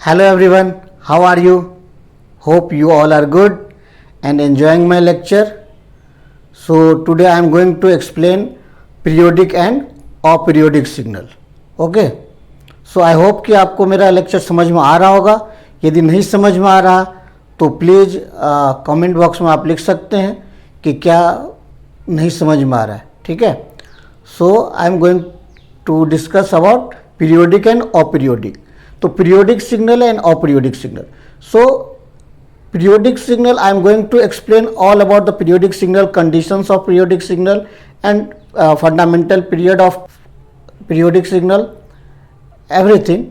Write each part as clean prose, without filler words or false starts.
Hello everyone, how are you? Hope you all are good and enjoying my lecture. So today I am going to explain periodic and aperiodic signal. Okay? So I hope कि आपको मेरा lecture समझ में आ रहा होगा. यदि नहीं समझ में आ रहा तो प्लीज़ कमेंट बॉक्स में आप लिख सकते हैं कि क्या नहीं समझ में आ रहा है. ठीक है. So I am going to discuss about periodic and aperiodic. तो periodic signal and aperiodic signal. So periodic signal, I am going to explain all about the periodic signal, conditions of periodic signal and fundamental period of periodic signal, everything.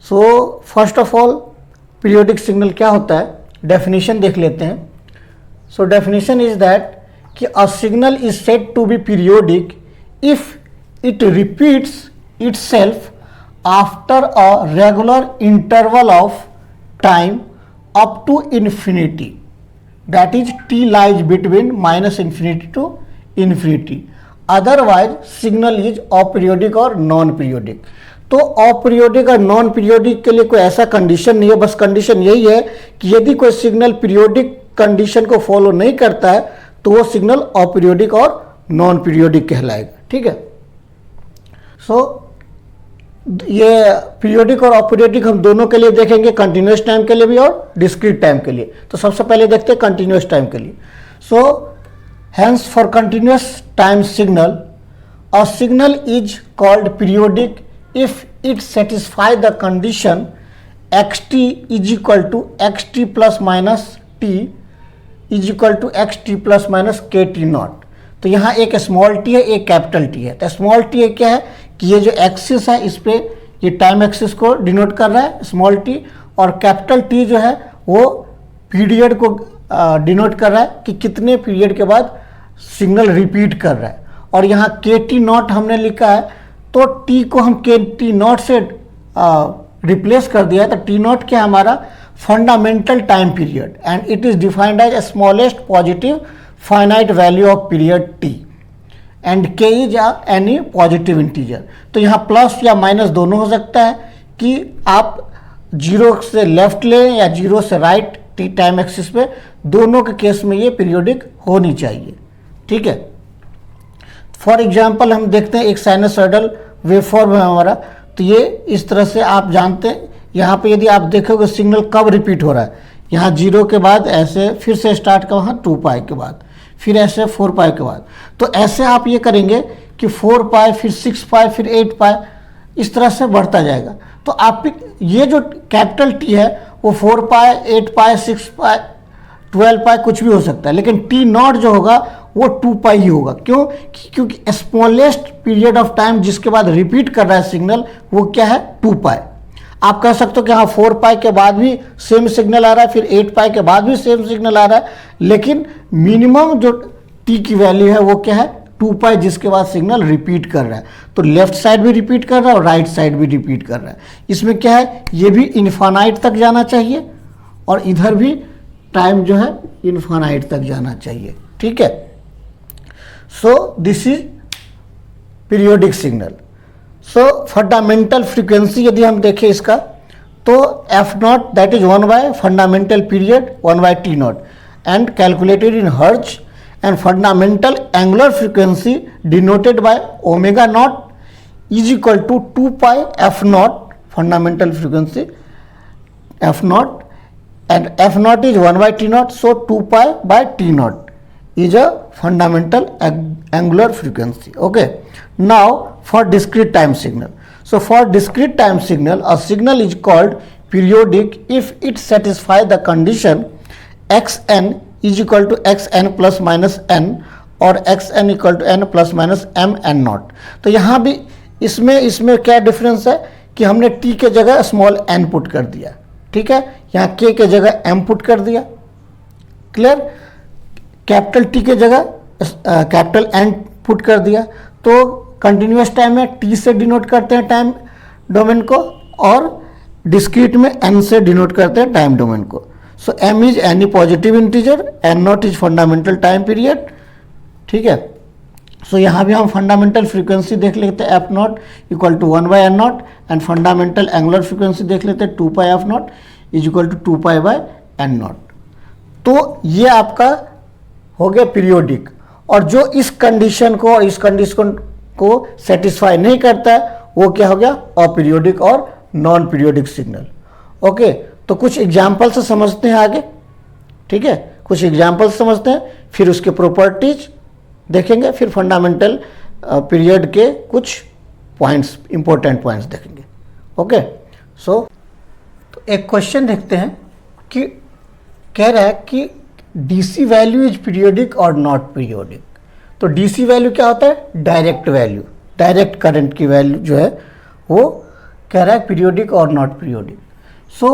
So first of all periodic signal क्या होता है, definition देख लेते हैं. So definition is that कि a signal is said to be periodic if it repeats itself after a regular interval of time up to infinity, that is t lies between minus infinity to infinity. Otherwise signal is aperiodic or non periodic. तो aperiodic और non periodic के लिए कोई ऐसा condition नहीं है, बस condition यही है कि यदि कोई सिग्नल पीरियोडिक कंडीशन को फॉलो नहीं करता है तो वो सिग्नल अपीरियोडिक और नॉन पीरियोडिक कहलाएगा. ठीक है. सो ये पीरियोडिक और अपीरियोडिक हम दोनों के लिए देखेंगे, कंटिन्यूस टाइम के लिए भी और डिस्क्रीट टाइम के लिए. तो सबसे पहले देखते हैं कंटिन्यूस टाइम के लिए. So hence for continuous time signal a signal is called periodic if it satisfy the condition x t is equal to x T plus minus T is equal to x T plus minus k T naught. तो यहाँ एक small T है, एक capital T है. तो small T क्या है कि ये जो एक्सिस है इस पे ये टाइम एक्सिस को डिनोट कर रहा है स्मॉल टी, और कैपिटल टी जो है वो पीरियड को डिनोट कर रहा है कि कितने पीरियड के बाद सिग्नल रिपीट कर रहा है. और यहाँ के टी नॉट हमने लिखा है तो टी को हम के टी नॉट से रिप्लेस कर दिया है. तो टी नॉट क्या हमारा fundamental time period and it is defined as smallest positive finite value of period T and k is any positive integer. तो यहाँ प्लस या माइनस दोनों हो सकता है कि आप जीरो से लेफ्ट लें या जीरो से राइट टी टाइम एक्सिस पे, दोनों के केस में ये पीरियोडिक होनी चाहिए. ठीक है. फॉर एग्जांपल हम देखते हैं एक साइनसॉइडल वेवफॉर्म है हमारा. तो ये इस तरह से आप जानते हैं यहाँ पे यदि आप देखोगे सिग्नल कब रिपीट हो रहा है, यहाँ जीरो के बाद ऐसे फिर से स्टार्ट का वहाँ 2 पाई के बाद फिर ऐसे 4 पाई के बाद. तो ऐसे आप ये करेंगे कि 4 पाई फिर 6 पाई फिर 8 पाई इस तरह से बढ़ता जाएगा. तो आप ये जो कैपिटल टी है वो 4 पाई 8 पाई 6 पाई 12 पाई कुछ भी हो सकता है, लेकिन टी नॉट जो होगा वो 2 पाई ही होगा. क्यों? क्योंकि स्मॉलेस्ट पीरियड ऑफ टाइम जिसके बाद रिपीट कर रहा है सिग्नल वो क्या है 2 पाई. आप कह सकते हो कि हाँ 4 पाई के बाद भी सेम सिग्नल आ रहा है, फिर 8 पाई के बाद भी सेम सिग्नल आ रहा है, लेकिन मिनिमम जो टी की वैल्यू है वो क्या है 2 पाई, जिसके बाद सिग्नल रिपीट कर रहा है. तो लेफ्ट साइड भी रिपीट कर रहा है और राइट साइड भी रिपीट कर रहा है. इसमें क्या है ये भी इन्फानाइट तक जाना चाहिए और इधर भी टाइम जो है इन्फानाइट तक जाना चाहिए. ठीक है. So this is periodic signal. So fundamental frequency यदि हम देखें इसका तो f naught that is 1 by fundamental period 1 by T naught and calculated in hertz, and fundamental angular frequency denoted by omega naught is equal to 2 pi f naught fundamental frequency f naught, and f naught is 1 by T naught. So 2 pi by T naught is a fundamental angular frequency. Okay. Now for discrete time signal. So for discrete time signal, a signal is called periodic if it satisfies the condition xn is equal to xn plus minus n और xn equal to n plus minus m n naught. तो यहाँ भी इसमें क्या difference है कि हमने t के जगह स्मॉल n पुट कर दिया. ठीक है. यहाँ k के जगह m पुट कर दिया. क्लियर. कैपिटल टी के जगह कैपिटल एन पुट कर दिया. तो कंटिन्यूस टाइम में टी से डिनोट करते हैं टाइम डोमेन को और डिस्क्रीट में एन से डिनोट करते हैं टाइम डोमेन को. So M is any positive integer, N naught is fundamental time period. ठीक है. सो यहाँ भी हम फंडामेंटल फ्रीक्वेंसी देख लेते हैं f naught equal to 1/n0 and fundamental angular frequency देख लेते हैं 2π(f0) is equal to 2π/n0। तो ये आपका हो गया पीरियोडिक। और जो इस कंडीशन को सेटिस्फाई नहीं करता है वो क्या हो गया, अपीरियोडिक और नॉन पीरियोडिक सिग्नल। ओके, तो कुछ एग्जाम्पल से समझते हैं आगे। ठीक है, कुछ एग्जाम्पल समझते हैं, फिर उसके प्रॉपर्टीज देखेंगे, फिर फंडामेंटल पीरियड के कुछ पॉइंट्स, इंपॉर्टेंट पॉइंट्स देखेंगे। ओके, सो तो एक क्वेश्चन देखते हैं कि कह रहा है कि डीसी वैल्यू इज पीरियोडिक और नॉट पीरियोडिक। तो डीसी वैल्यू क्या होता है, डायरेक्ट वैल्यू, डायरेक्ट करंट की वैल्यू जो है वो कह रहा है पीरियोडिक और नॉट पीरियोडिक। सो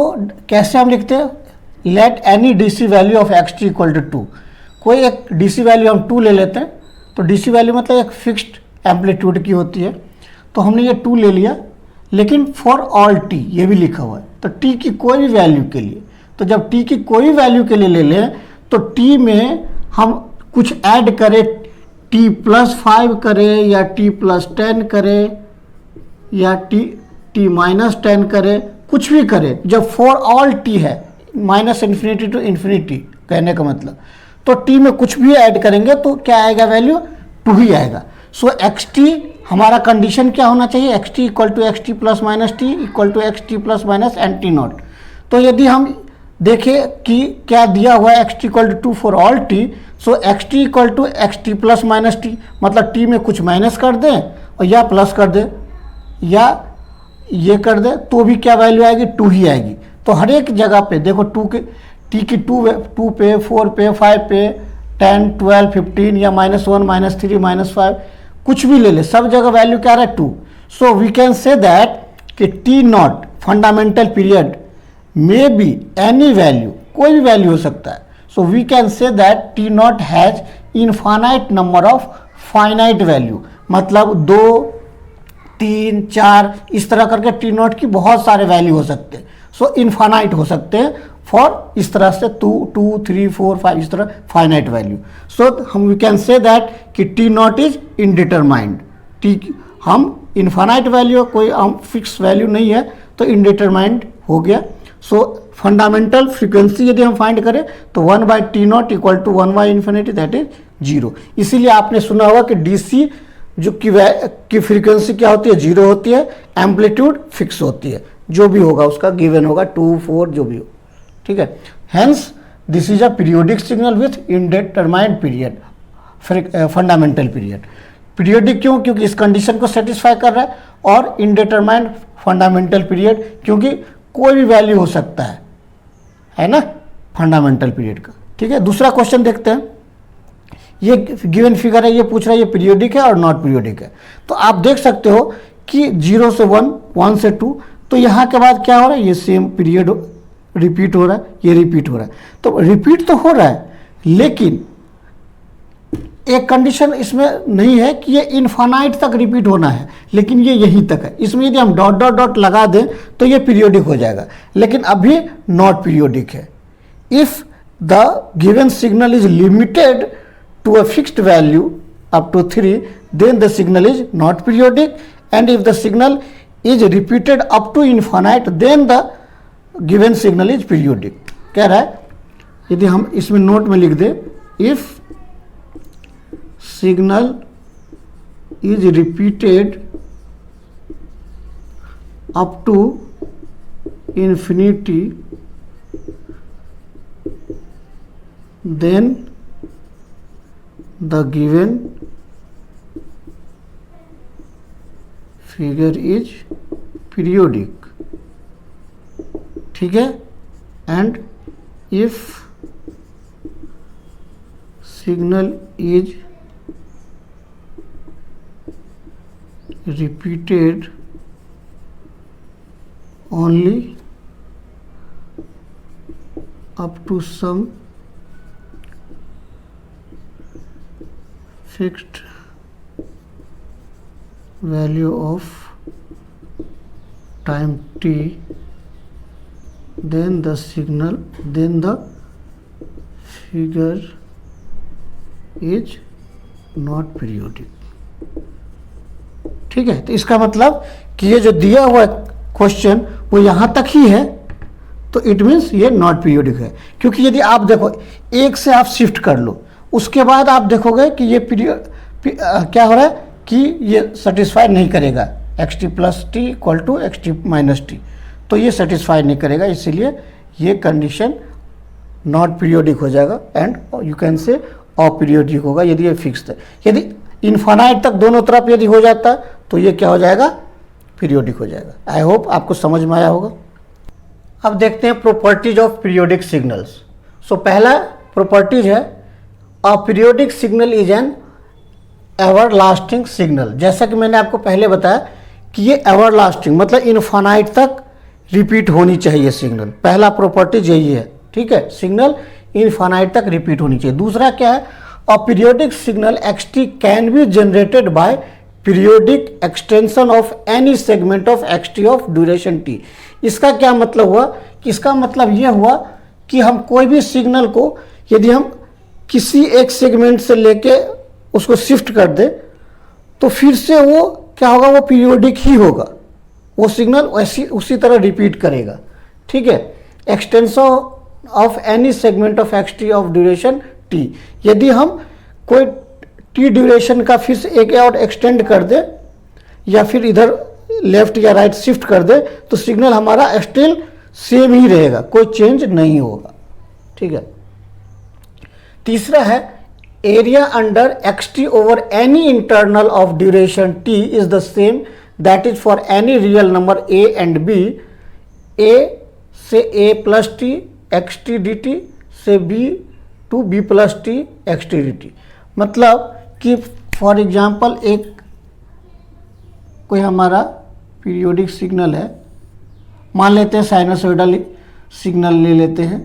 कैसे हम लिखते हैं, let any DC value of x T equal to 2। कोई एक डीसी वैल्यू हम 2 ले लेते हैं, तो डीसी वैल्यू मतलब एक फिक्स्ड एम्पलीट्यूड की होती है। तो हमने ये 2 ले लिया, लेकिन फॉर ऑल टी ये भी लिखा हुआ है, तो टी की कोई भी वैल्यू के लिए। तो जब टी की कोई वैल्यू के लिए ले लें तो टी में हम कुछ ऐड करें, t+5 करें या t+10 करें या t-10 करें, कुछ भी करें, जब फॉर ऑल टी है, -∞ to ∞ कहने का मतलब, तो t में कुछ भी ऐड करेंगे तो क्या आएगा, वैल्यू 2 ही आएगा। सो xt हमारा कंडीशन क्या होना चाहिए, xt equal to xt plus minus T equal to xt plus minus N T naught. तो यदि हम देखें कि क्या दिया हुआ है xt equal to 2 for all T, so xt equal to xt plus minus T, मतलब t में कुछ माइनस कर दें और या प्लस कर दें या ये कर दें तो भी क्या वैल्यू आएगी, 2 ही आएगी। तो हर एक जगह पे देखो t की 2 पे, 4 पे, 5 पे, 10, 12, 15 या -1, -3, -5 कुछ भी ले ले, सब जगह वैल्यू क्या रहा है, 2। So we can say that कि T naught fundamental period may be any value, कोई भी वैल्यू हो सकता है। So we can say that T naught has infinite number of finite value, मतलब 2, 3, 4 इस तरह करके टी नॉट की बहुत सारे वैल्यू हो सकते हैं। सो इनफाइनाइट हो सकते हैं फॉर इस तरह से 2, 3, 4, 5 इस तरह फाइनाइट वैल्यू। सो हम वी कैन से दैट कि T naught is indetermined. T हम इनफाइनाइट वैल्यू, कोई हम फिक्स वैल्यू नहीं है, तो इनडिटरमाइंड हो गया। सो फंडामेंटल फ्रीक्वेंसी यदि हम फाइंड करें तो 1/t0 equal to 1/∞, that is 0। इसीलिए आपने सुना होगा कि डीसी जो की फ्रीक्वेंसी क्या होती है, 0 होती है, एम्पलीट्यूड फिक्स होती है, जो भी होगा उसका गिवन होगा 2, 4 जो भी हो। ठीक है, hence this is a periodic signal with indetermined period, fundamental period. Periodic क्यों, क्योंकि इस कंडीशन को सेटिस्फाई कर रहा है, और इनडिटरमाइंड फंडामेंटल पीरियड क्योंकि कोई भी वैल्यू हो सकता है ना, फंडामेंटल पीरियड का। ठीक है, दूसरा क्वेश्चन देखते हैं। ये गिवन फिगर है, ये पूछ रहा है ये पीरियोडिक है और नॉट पीरियोडिक है। तो आप देख सकते हो कि 0 से 1, 1 से 2, तो यहाँ के बाद क्या हो रहा है, ये सेम पीरियड रिपीट हो रहा है, ये रिपीट हो रहा है। तो रिपीट तो हो रहा है, लेकिन एक कंडीशन इसमें नहीं है कि ये इनफाइनाइट तक रिपीट होना है, लेकिन ये यहीं तक है। इसमें यदि हम डॉट डॉट डॉट लगा दें तो ये पीरियोडिक हो जाएगा, लेकिन अभी नॉट पीरियोडिक है। If the given signal is limited to a fixed value up to 3, then the signal is not periodic, and if the signal is repeated up to infinite, then the given signal is periodic. कह रहा है, यदि हम इसमें note में लिख दें, if signal is repeated up to infinity, then the given figure is periodic. ठीक है, and if signal is repeated only up to some fixed value of time t, then the figure is not periodic. ठीक है, तो इसका मतलब कि ये जो दिया हुआ क्वेश्चन वो यहाँ तक ही है, तो इट मीन्स ये नॉट पीरियोडिक है। क्योंकि यदि आप देखो एक से आप शिफ्ट कर लो, उसके बाद आप देखोगे कि ये क्या हो रहा है कि ये सेटिस्फाई नहीं करेगा, X T plus T equal to x T minus T, तो ये सेटिस्फाई नहीं करेगा, इसीलिए ये कंडीशन नॉट पीरियोडिक हो जाएगा and you can say aperiodic होगा यदि ये फिक्स्ड है। यदि इन्फानाइट तक दोनों तरफ यदि हो जाता है तो ये क्या हो जाएगा, पीरियोडिक हो जाएगा। आई होप आपको समझ में आया होगा। अब देखते हैं प्रॉपर्टीज ऑफ पीरियोडिक सिग्नल्स। सो पहला प्रॉपर्टीज है अ periodic signal is an ever lasting signal. जैसा कि मैंने आपको पहले बताया कि ये एवर लास्टिंग मतलब इन्फानाइट तक रिपीट होनी चाहिए सिग्नल, पहला प्रॉपर्टीज यही है, ठीक है, सिग्नल इन्फानाइट तक रिपीट होनी चाहिए। दूसरा क्या है, अ periodic signal x T can be generated by periodic extension of any segment of x T of duration T. इसका क्या मतलब हुआ कि इसका मतलब यह हुआ कि हम कोई भी सिग्नल को यदि हम किसी एक सेगमेंट से लेके उसको शिफ्ट कर दे तो फिर से वो क्या होगा, वो पीरियोडिक ही होगा, वो सिग्नल वैसी उसी तरह रिपीट करेगा, ठीक है। Extension of any segment of x T of duration T, यदि हम कोई टी ड्यूरेशन का फिर से एक और एक्सटेंड कर दे या फिर इधर लेफ्ट या राइट शिफ्ट कर दे तो सिग्नल हमारा स्टिल सेम ही रहेगा, कोई चेंज नहीं होगा, ठीक है। तीसरा है area under x t over any interval of duration T is the same that is for any real number a and b, a से a plus T x t d t से b to b plus T x t d t. मतलब कि for example एक कोई हमारा periodic signal है, मान लेते हैं साइनसोइडल सिग्नल ले लेते हैं,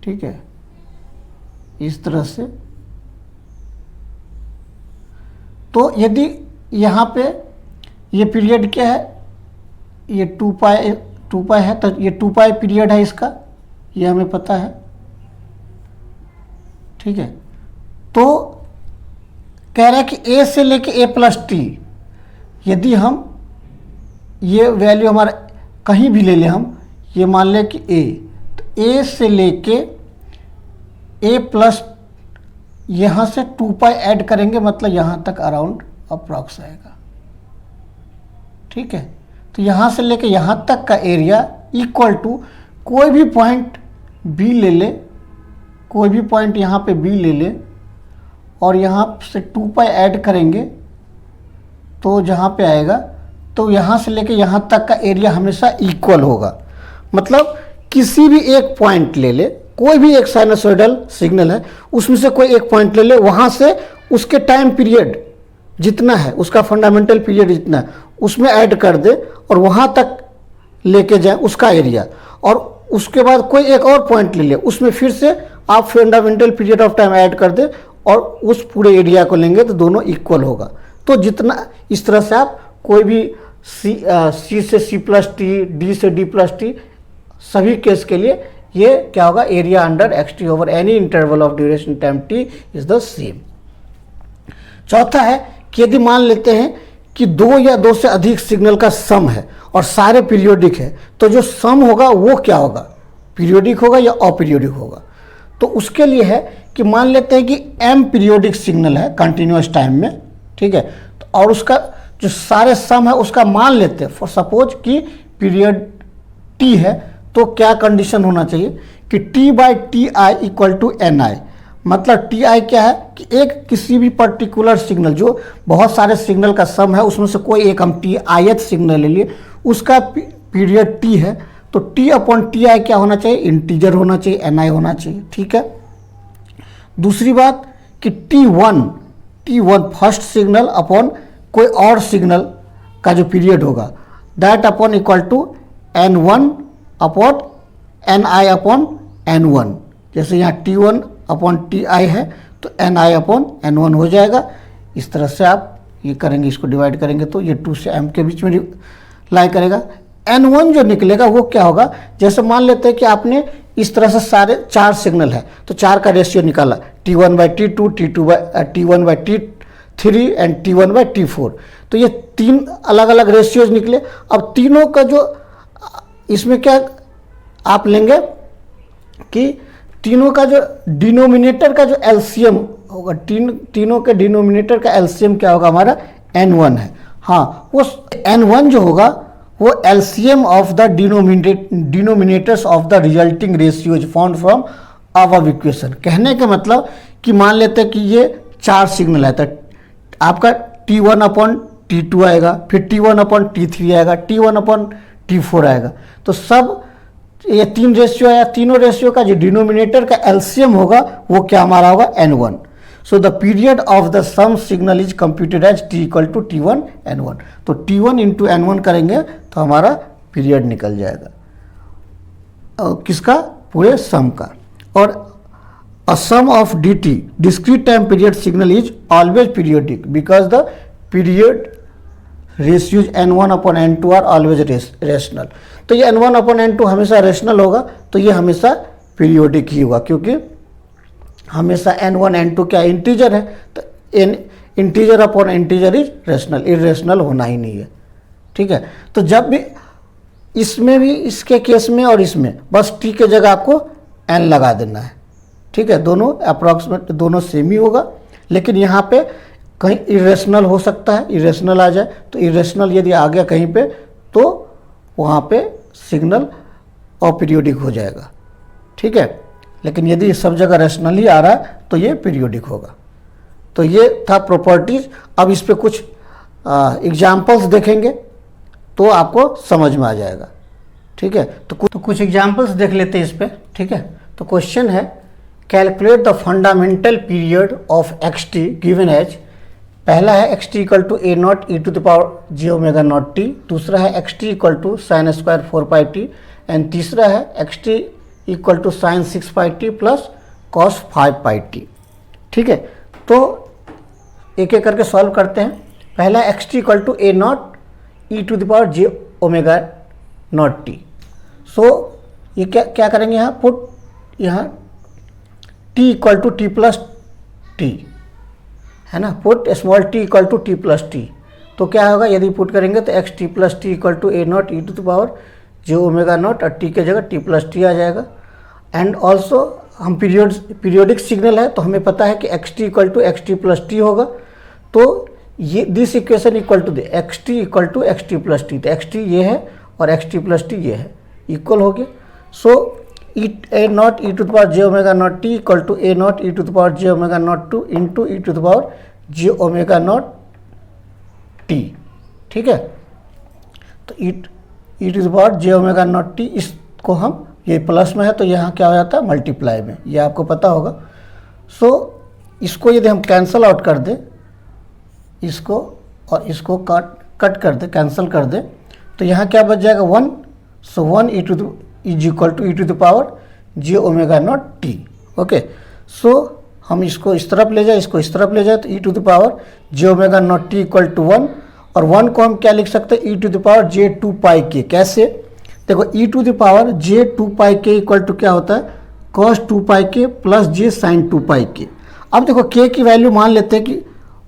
ठीक है, इस तरह से। तो यदि यहाँ पे ये पीरियड क्या है, ये 2 पाई है, तो ये 2 पाई पीरियड है इसका, ये हमें पता है, ठीक है। तो कह रहा है कि ए से लेके ए प्लस टी, यदि हम ये वैल्यू हमारा कहीं भी ले लें, हम ये मान लें कि ए, तो ए से लेके ए प्लस यहाँ से 2 पाई ऐड करेंगे, मतलब यहाँ तक अराउंड अप्रॉक्स आएगा, ठीक है। तो यहाँ से लेके यहाँ तक का एरिया इक्वल टू कोई भी पॉइंट बी ले ले, कोई भी पॉइंट यहाँ पे बी ले ले और यहाँ से 2 पाई ऐड करेंगे तो जहाँ पे आएगा, तो यहाँ से लेके यहाँ तक का एरिया हमेशा इक्वल होगा। मतलब किसी भी एक पॉइंट ले ले, कोई भी एक साइनसोइडल सिग्नल है उसमें से कोई एक पॉइंट ले ले, वहाँ से उसके टाइम पीरियड जितना है, उसका फंडामेंटल पीरियड जितना है, उसमें ऐड कर दे और वहाँ तक लेके जाए उसका एरिया, और उसके बाद कोई एक और पॉइंट ले ले, उसमें फिर से आप fundamental period of time add कर दे और उस पूरे एरिया को लेंगे तो दोनों इक्वल होगा। तो जितना इस तरह से आप कोई भी सी से सी प्लस टी, डी से डी प्लस टी, सभी केस के लिए ये क्या होगा, area under x t over any interval of duration time T is the same. चौथा है कि यदि मान लेते हैं कि 2 या 2 से अधिक सिग्नल का सम है और सारे पीरियोडिक है, तो जो सम होगा वो क्या होगा, पीरियोडिक होगा या अपीरियोडिक होगा। तो उसके लिए है कि मान लेते हैं कि m पीरियोडिक सिग्नल है कंटिन्यूस टाइम में, ठीक है, तो और उसका जो सारे सम है उसका मान लेते हैं, फॉर सपोज कि पीरियड t है, तो क्या कंडीशन होना चाहिए कि t by T i equal to N i. मतलब टी आई क्या है कि एक किसी भी पर्टिकुलर सिग्नल, जो बहुत सारे सिग्नल का सम है उसमें से कोई एक हम टी ith सिग्नल ले लिए, उसका पीरियड t है, तो t अपॉन टी आई क्या होना चाहिए, इंटीजर होना चाहिए, एन आई होना चाहिए, ठीक है। दूसरी बात कि t1 फर्स्ट सिग्नल अपॉन कोई और सिग्नल का जो पीरियड होगा, that upon equal to n1 upon N I upon n1। जैसे यहाँ t1 अपॉन टी आई है तो एन आई अपॉन n1 हो जाएगा। इस तरह से आप ये करेंगे, इसको डिवाइड करेंगे तो ये 2 से m के बीच में लाई करेगा। n1 जो निकलेगा वो क्या होगा, जैसे मान लेते हैं कि आपने इस तरह से सारे 4 सिग्नल है तो 4 का रेशियो निकाला, t1 by T two, t1 by 3 and T1/T4। तो ये 3 अलग अलग रेशियोज निकले। अब तीनों का जो इसमें क्या आप लेंगे कि तीनों का जो डिनोमिनेटर का जो एलसीएम होगा, तीनों के डिनोमिनेटर का एलसीएम क्या होगा हमारा N1 है। हाँ, वो N1 जो होगा वो LCM of the denominators of the resulting ratios found from above equation. कहने का मतलब कि मान लेते हैं कि ये 4 सिग्नल है, तो आपका T1/T2 आएगा, फिर T1/T3 आएगा, T1/T4 आएगा। तो सब ये 3 रेशियो आया, तीनों रेशियो का जो डिनोमिनेटर का एलसीएम होगा वो क्या हमारा होगा N1। So the period of the sum signal is computed as T = T1/N1। तो T1 × N1 करेंगे तो हमारा पीरियड निकल जाएगा, किसका, पूरे सम का। और a sum of dt discrete time period signal is always periodic because the period ratios N1/N2 are always rational. तो ये N1/N2 हमेशा रेशनल होगा, तो ये हमेशा पीरियोडिक ही होगा, क्योंकि हमेशा N1 N2 क्या इंटीजर है, तो इंटीजर इज रेशनल, इरेशनल होना ही नहीं है। ठीक है, तो जब भी इसमें भी, इसके केस में और इसमें, बस t के जगह आपको n लगा देना है। ठीक है, दोनों अप्रॉक्सीमेट, दोनों सेम ही होगा, लेकिन यहाँ पे कहीं इरेशनल हो सकता है, इरेशनल आ जाए, तो इरेशनल यदि आ गया कहीं पे तो वहाँ पे सिग्नल अपीरियोडिक हो जाएगा। ठीक है, लेकिन यदि सब जगह रेशनल ही आ रहा है तो ये पीरियोडिक होगा। तो ये था प्रॉपर्टीज। अब इस पे कुछ एग्जाम्पल्स देखेंगे तो आपको समझ में आ जाएगा। ठीक है, तो कुछ एग्जाम्पल्स देख लेते हैं इस पे। ठीक है, तो क्वेश्चन है calculate the fundamental period of xt given as. पहला है xt = a0 e⁻j⍵0t, दूसरा है xt = sin² 4πt एंड तीसरा है xt = sin 6πt plus cos 5πt। ठीक है, तो एक एक करके सॉल्व करते हैं। पहला xt = a0 e⁻j⍵0t। सो ये क्या करेंगे, यहाँ पुट, यहाँ t = t + t है ना, put small t = t + t। तो क्या होगा, यदि पुट करेंगे तो xt + t = a0 e⁻j⍵0 और t के जगह t + t आ जाएगा। एंड ऑल्सो हम पीरियोडिक सिग्नल है तो हमें पता है कि xt = xt + t होगा। तो ये this equation equal to xt = xt + t, तो xt ये है और xt + t ये है, इक्वल हो गया। सो a0 e⁻j⍵0t = a0 e⁻j⍵02 into e⁻j⍵0t। ठीक है, तो e⁻j⍵0t, इसको हम, ये प्लस में है तो यहाँ क्या हो जाता है, मल्टीप्लाई में, ये आपको पता होगा। सो इसको यदि हम कैंसल आउट कर दें, इसको और इसको कट कर दे, कैंसिल कर दे, तो यहाँ क्या बच जाएगा, 1। So 1 is equal to e⁻j⍵0t। Okay, so हम इसको इस तरफ ले जाए, इसको इस तरफ ले जाए, तो e⁻j⍵0t = 1, और 1 को हम क्या लिख सकते हैं, e⁻j2πk। कैसे, देखो e⁻j2πk इक्वल टू क्या होता है, cos 2πk plus j sin 2πk। अब देखो k की वैल्यू मान लेते हैं कि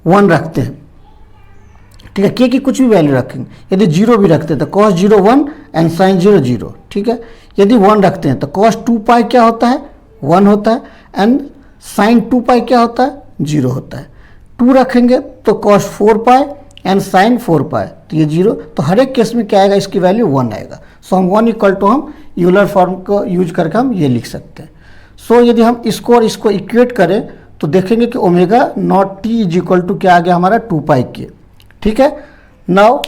1 रखते हैं। ठीक है, k की कुछ भी वैल्यू रखेंगे, यदि 0 भी रखते हैं तो cos 0 1 एंड sin 0 0। ठीक है, यदि 1 रखते हैं तो cos 2π क्या होता है, 1 होता है, एंड sin 2π क्या होता है, 0 होता है। 2 रखेंगे तो cos 4π एंड sin 4π, तो ये 0। तो हर एक केस में क्या आएगा, इसकी वैल्यू 1 आएगा। सो हम 1 = हम यूलर फॉर्म को यूज करके हम ये लिख सकते हैं। सो यदि हम इसको और इसको इक्वेट करें तो देखेंगे कि ω0t = क्या आ गया हमारा, 2πk। ठीक है, नाउ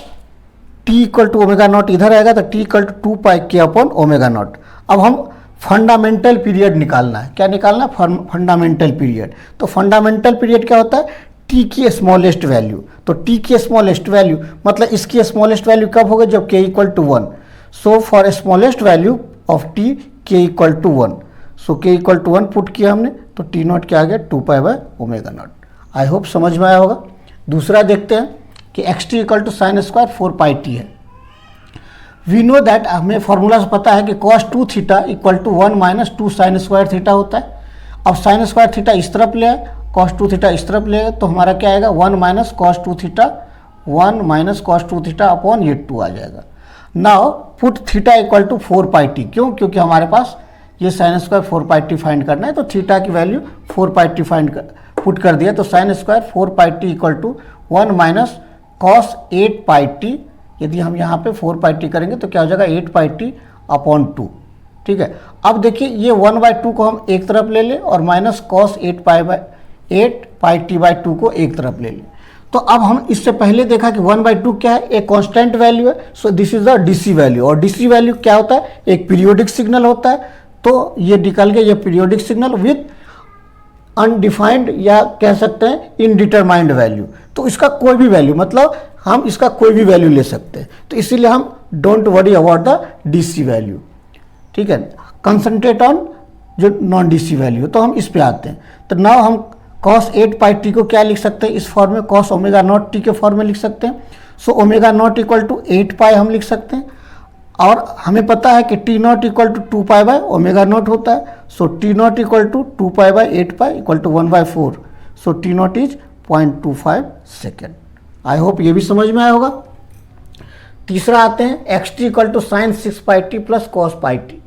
t = ω0 इधर आएगा तो t = 2πk/ω0। अब हम फंडामेंटल पीरियड निकालना है। क्या निकालना है, फंडामेंटल पीरियड। तो फंडामेंटल पीरियड क्या होता है, t की स्मॉलेस्ट वैल्यू। तो t की स्मॉलेस्ट वैल्यू मतलब इसकी स्मॉलेस्ट वैल्यू कब होगा, जब k = 1। So for smallest value of t k = 1। So k = 1 put किया हमने, तो t0 क्या आ गया, 2π/ω0। आई होप समझ में आया होगा। दूसरा देखते हैं कि xt = sin² 4πt है। वी नो दैट, हमें फॉर्मूला से पता है कि cos 2θ = 1 - 2 sin² θ होता है। अब sin² θ इस तरफ ले आए, कॉस 2 थीटा इस तरफ ले तो हमारा क्या आएगा 1 minus cos 2 theta, 1 minus cos 2 theta upon ये 2 आ जाएगा। Now put theta equal to 4 pi T, क्यों? क्योंकि हमारे पास ये sine square 4 pi T find करना है, तो थीटा की वैल्यू 4 पाई टी पुट कर दिया, तो sine square 4 pi T equal to 1 minus cos 8 pi T. यदि हम यहाँ पे 4 पाई टी करेंगे तो क्या हो जाएगा 8 पाई टी अपॉन 2, ठीक है। अब देखिए ये 1/2 को हम एक तरफ ले लें और minus cos 8 pi T by 2 को एक तरफ ले लें। तो अब हम इससे पहले देखा कि 1/2 क्या है, एक कांस्टेंट वैल्यू है, so this is the DC value. और डीसी वैल्यू क्या होता है, एक पीरियोडिक सिग्नल होता है। तो ये निकल गया ये पीरियोडिक सिग्नल विथ अनडिफाइंड या कह सकते हैं इनडिटरमाइंड वैल्यू। तो इसका कोई भी वैल्यू, मतलब हम इसका कोई भी वैल्यू ले सकते हैं, तो इसीलिए हम don't worry about the DC value, ठीक है। कंसंट्रेट ऑन जो नॉन डीसी वैल्यू, तो हम इस पे आते हैं। तो नाउ हम cos 8 पाई टी को क्या लिख सकते हैं, इस फॉर्म में cos ओमेगा नॉट टी के फॉर्म में लिख सकते हैं। So omega naught equal to 8 pi हम लिख सकते हैं, और हमें पता है कि T naught equal to 2 pi by omega naught होता है। So T naught equal to 2 pi by 8 pi equal to 1/4। So T naught is 0.25 second. I hope ये भी समझ में आया होगा। तीसरा आते हैं x T equal to sine 6 pi T plus cos pi T,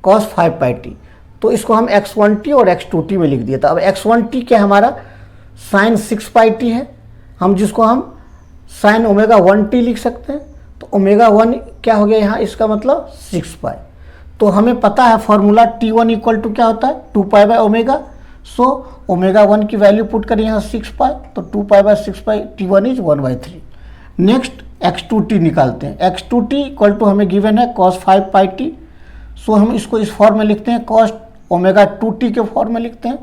cos 5 pi T. तो इसको हम x1t और x2t में लिख दिया था। अब x1t क्या हमारा साइन 6 पाई टी है, हम जिसको हम साइन ओमेगा 1t लिख सकते हैं। तो ओमेगा 1 क्या हो गया यहाँ, इसका मतलब 6 पाई। तो हमें पता है फॉर्मूला t1 इक्वल टू क्या होता है 2 pi by omega. So omega 1 की वैल्यू पुट करें यहाँ 6 पाई, तो 2 pi bye 6 pi t1 is 1/3। Next x2t निकालते हैं। x2t इक्वल टू हमें गिवन है cos 5 पाई टी। सो हम इसको इस फॉर्म में लिखते हैं, cos ओमेगा 2t के फॉर्म में लिखते हैं।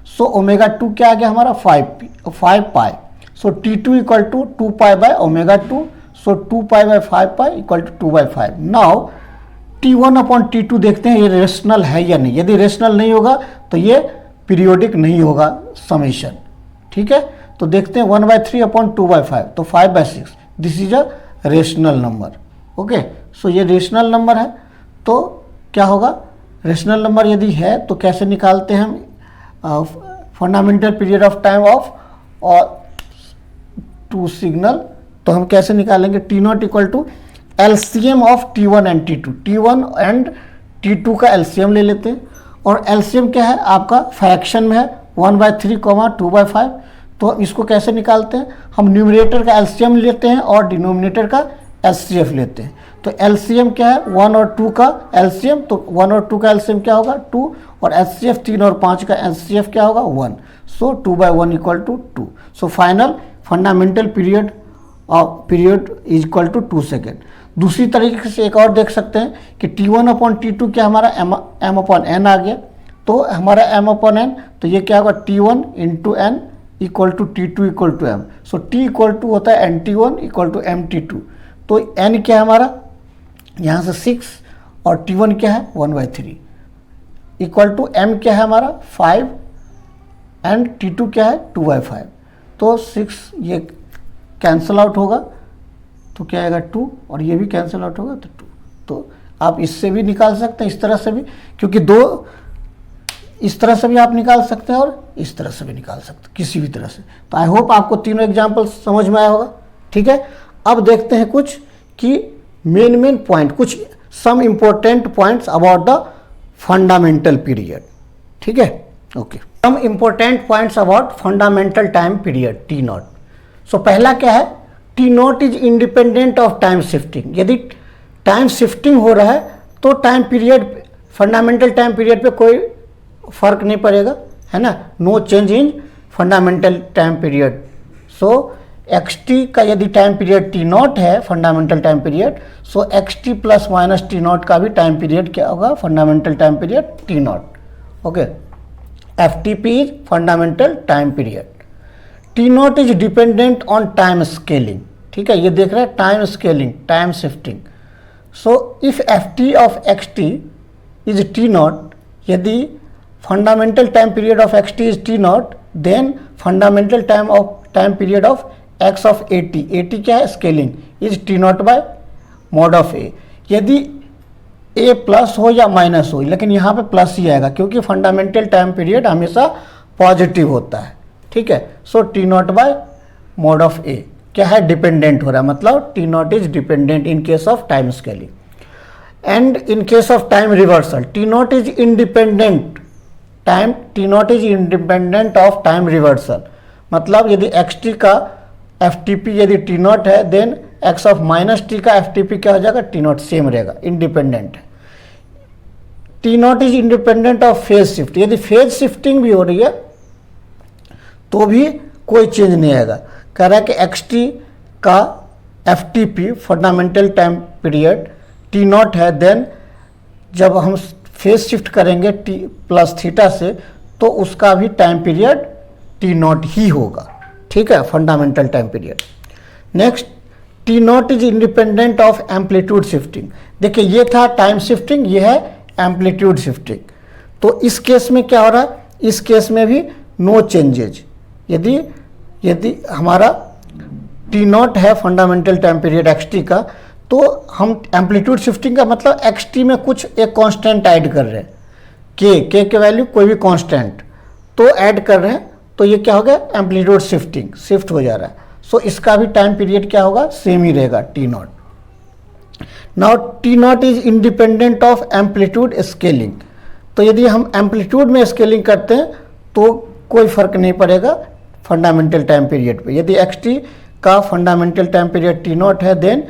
सो ओमेगा 2 क्या आ गया हमारा 5 pi. So t2 equal to 2 pi by omega 2। So 2 pi by 5 pi equal to 2/5। Now t1 upon t2 देखते हैं ये रेशनल है या नहीं। यदि रेशनल नहीं होगा तो ये पीरियोडिक नहीं होगा समेशन, ठीक है। तो देखते हैं 1/3 अपॉन 2/5, तो 5/6। This is a rational number, okay. So ये रेशनल नंबर है, तो क्या होगा, रेशनल नंबर यदि है तो कैसे निकालते हैं हम fundamental period of time of और टू सिग्नल। तो हम कैसे निकालेंगे, T naught equal to LCM of T one and T two. T one and T two का एलसीएम ले लेते हैं, और एलसीएम क्या है आपका फ्रैक्शन में है 1/3, 2/5। तो इसको कैसे निकालते हैं, हम न्यूमरेटर का एलसीएम लेते हैं और डिनोमिनेटर का एचसीएफ लेते हैं। तो एलसीएम क्या है 1 और 2 का एलसीएम, तो 1 और 2 का एलसीएम क्या होगा 2, और एचसीएफ 3 और 5 का एचसीएफ क्या होगा 1। So 2/1 equal to 2। So final fundamental period is equal to 2 second. दूसरी तरीके से एक और देख सकते हैं कि t1 अपॉन t2 क्या हमारा m अपॉन n आ गया। तो हमारा m अपॉन n, तो ये क्या होगा t1 into n equal to t2 equal to m। So t equal to होता है nt1 इक्वल टू mt2। तो n क्या है हमारा यहाँ से 6, और t1 क्या है 1/3 इक्वल टू m क्या है हमारा 5 एंड t2 क्या है 2/5। तो 6 ये कैंसल आउट होगा, तो क्या आएगा 2, और ये भी कैंसिल आउट होगा तो 2। तो आप इससे भी निकाल सकते हैं, इस तरह से भी, क्योंकि दो इस तरह से भी आप निकाल सकते हैं और इस तरह से भी निकाल सकते हैं, किसी भी तरह से। तो आई होप आपको तीनों एग्जाम्पल समझ में आया होगा, ठीक है। अब देखते हैं कुछ कि मेन पॉइंट, कुछ some important points about the fundamental period, ठीक है, okay. Some important points about fundamental time period T naught. So पहला क्या है, T naught is independent of time shifting. यदि टाइम शिफ्टिंग हो रहा है तो time period, fundamental time period पे कोई फर्क नहीं पड़ेगा, है ना, no change in fundamental time period. So x T का यदि टाइम पीरियड टी नॉट है fundamental time period, so x T plus minus T naught का भी टाइम पीरियड क्या होगा, fundamental time period T naught, okay. F T P is fundamental time period. T naught is dependent on time scaling, ठीक है, ये देख रहे हैं time scaling, time shifting. So if F T of x t is T naught, यदि fundamental time period of x t is T naught, then fundamental time period of x of a t, a t क्या है scaling, is T naught by mod of a. यदि a plus हो या minus हो, लेकिन यहाँ पे plus ही आएगा क्योंकि फंडामेंटल टाइम पीरियड हमेशा पॉजिटिव होता है, ठीक है। So T naught by mod of a क्या है, डिपेंडेंट हो रहा है, मतलब T naught is dependent in case of time scaling. And in case of time reversal T naught is independent time, T naught is independent of time reversal, मतलब यदि x T का F T P यदि T naught है, then x of minus T का F T P क्या हो जाएगा, T not same रहेगा, इंडिपेंडेंट है। T naught is independent of phase shift, यदि फेज शिफ्टिंग भी हो रही है तो भी कोई चेंज नहीं आएगा। कह रहा है कि एक्स टी का F T P fundamental time period T naught है, देन जब हम फेज शिफ्ट करेंगे टी प्लस थीटा से तो उसका भी टाइम पीरियड टी नॉट ही होगा, ठीक है, fundamental time period. Next, T naught is independent of amplitude shifting. देखिए ये था टाइम शिफ्टिंग, ये है एम्पलीट्यूड शिफ्टिंग। तो इस केस में क्या हो रहा है, इस केस में भी नो चेंजेज। यदि हमारा टी नॉट है fundamental time period X T का, तो हम एम्पलीट्यूड शिफ्टिंग का मतलब एक्स टी में कुछ एक कांस्टेंट ऐड कर रहे हैं, के के वैल्यू कोई भी कांस्टेंट तो ऐड कर रहे हैं, तो ये क्या हो गया, एम्पलीट्यूड शिफ्टिंग, शिफ्ट हो जा रहा है। सो इसका भी टाइम पीरियड क्या होगा, सेम ही रहेगा, T not. Now T naught is independent of amplitude scaling. तो यदि हम एम्पलीट्यूड में स्केलिंग करते हैं तो कोई फर्क नहीं पड़ेगा फंडामेंटल टाइम पीरियड पे। यदि एक्स टी का fundamental time period T naught है, देन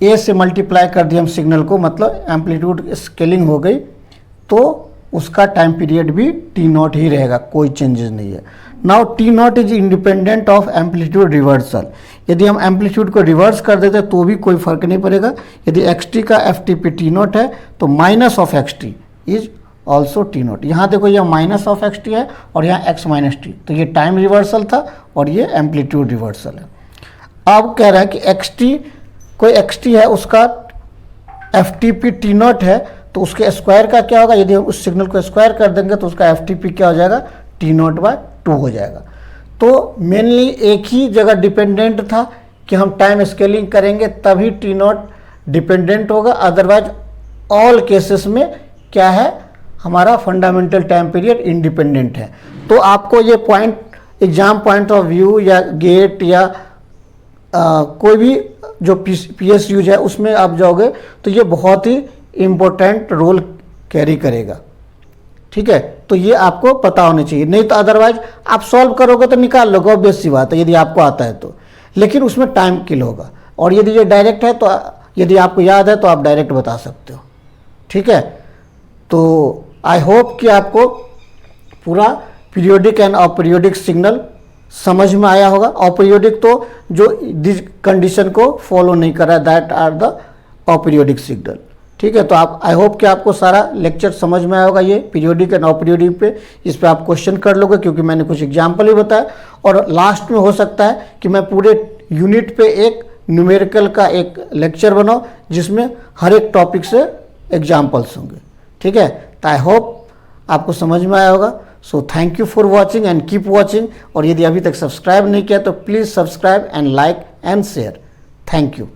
ए से मल्टीप्लाई कर दिया हम सिग्नल को, मतलब एम्पलीट्यूड स्केलिंग हो गई, तो उसका टाइम पीरियड भी टी नॉट ही रहेगा, कोई चेंजेस नहीं है। Now T naught is independent of amplitude reversal. यदि हम एम्पलीट्यूड को रिवर्स कर देते तो भी कोई फर्क नहीं पड़ेगा। यदि एक्स टी का F T P T naught है तो minus of x t is also T not. यहाँ देखो यह माइनस ऑफ एक्स टी है और यहाँ एक्स माइनस टी, तो ये टाइम रिवर्सल था और ये एम्पलीट्यूड रिवर्सल है। अब कह रहा है कि एक्स टी, कोई एक्स टी है उसका F T P T naught है, तो उसके स्क्वायर का क्या होगा, यदि हम उस सिग्नल को स्क्वायर कर देंगे तो उसका एफ टी पी क्या हो जाएगा, टी नॉट बाय 2 हो जाएगा। तो मेनली एक ही जगह डिपेंडेंट था कि हम टाइम स्केलिंग करेंगे तभी टी नॉट डिपेंडेंट होगा, अदरवाइज ऑल केसेस में क्या है, हमारा फंडामेंटल टाइम पीरियड इंडिपेंडेंट है। तो आपको ये point exam point of view या गेट या कोई भी जो पीएस यूज है उसमें आप जाओगे तो ये बहुत ही इम्पोर्टेंट रोल कैरी करेगा, ठीक है। तो ये आपको पता होना चाहिए, नहीं तो अदरवाइज आप सॉल्व करोगे तो निकाल लोगे, ऑब्वियस सी बात है, यदि आपको आता है तो, लेकिन उसमें टाइम किल होगा। और यदि ये डायरेक्ट है तो यदि आपको याद है तो आप डायरेक्ट बता सकते हो, ठीक है। तो आई होप कि आपको पूरा पीरियोडिक एंड अपीरियोडिक सिग्नल समझ में आया होगा। अपीरियोडिक तो जो दिस कंडीशन को फॉलो नहीं कर रहा है, that are the aperiodic signal, ठीक है। तो आप आई होप कि आपको सारा लेक्चर समझ में आया होगा, ये पीरियोडिक एंड अपीरियोडिक पे, इस पे आप क्वेश्चन कर लोगे क्योंकि मैंने कुछ एग्जाम्पल ही बताया। और लास्ट में हो सकता है कि मैं पूरे यूनिट पे एक न्यूमेरिकल का एक लेक्चर बनाऊँ जिसमें हर एक टॉपिक से एग्जाम्पल्स होंगे, ठीक है। तो आई होप आपको समझ में आया होगा। So thank you for watching and keep watching. और यदि अभी तक सब्सक्राइब नहीं किया तो please subscribe and like and share. Thank you.